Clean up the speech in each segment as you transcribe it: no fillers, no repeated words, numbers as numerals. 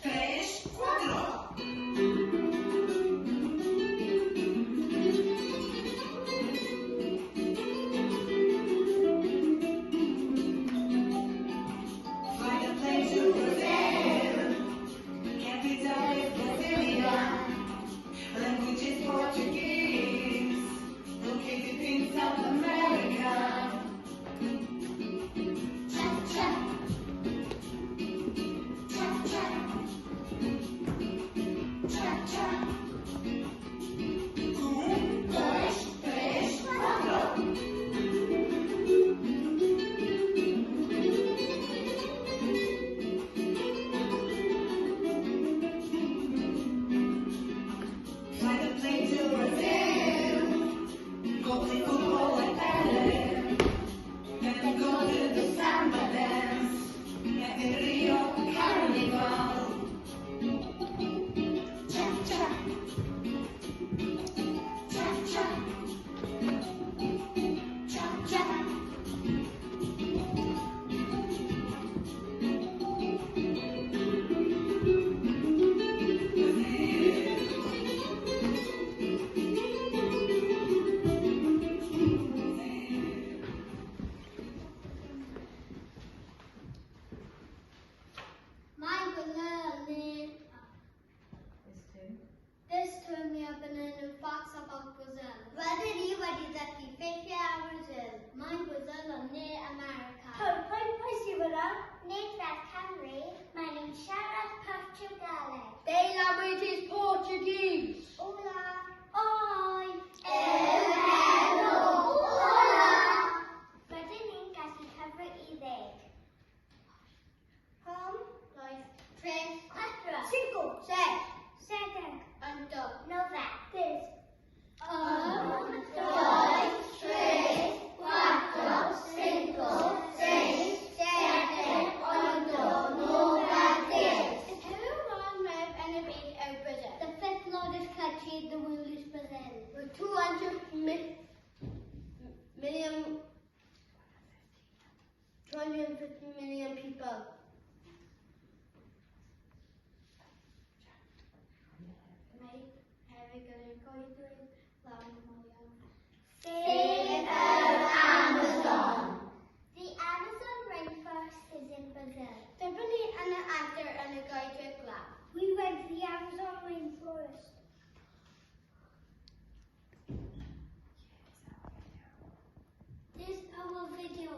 tres, cuatro. Fly a plane to Brazil. Capital is Brasilia. Language is Portuguese. Located in South America. Cha-cha. This term we have been in facts about Brazil. Ready that we face Brazil. Mine Brazil and near America. My name is Sharon Portugal. Their language is Portuguese. Hola. Oi. Hello. Hola. Ready casi cover easy. Home, life, tres, cuatro, Cinco. seis, siete, ocho, nueve, diez. Un, dos, tres, cuatro, cinco, seis, siete, ocho, nueve, diez. Who won with any big Brazil? The fifth largest country in the world is Brazil. With 200 million, 250 million people. Amazon. The Amazon rainforest is in Brazil. Tiffany and an actor and a guy to clap. We went to the Amazon rainforest. This is our video.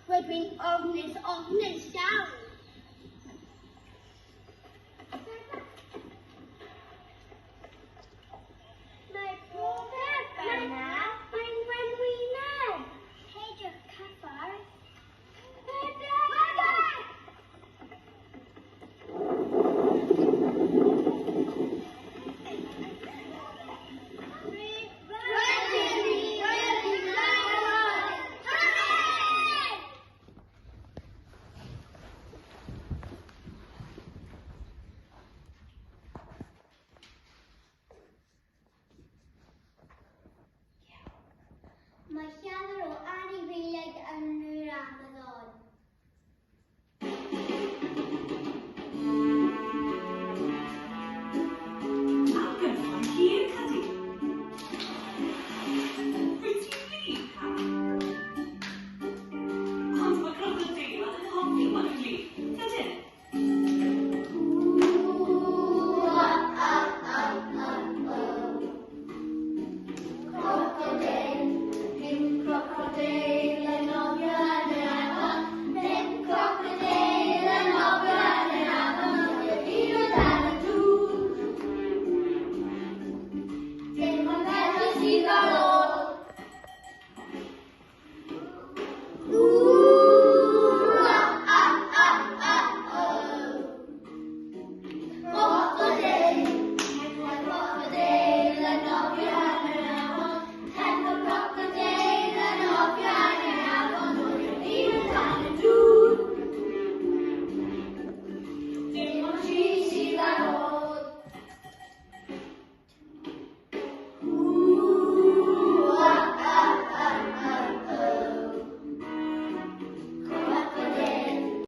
Between Ognes down. My brother, when we know. Page of cover. My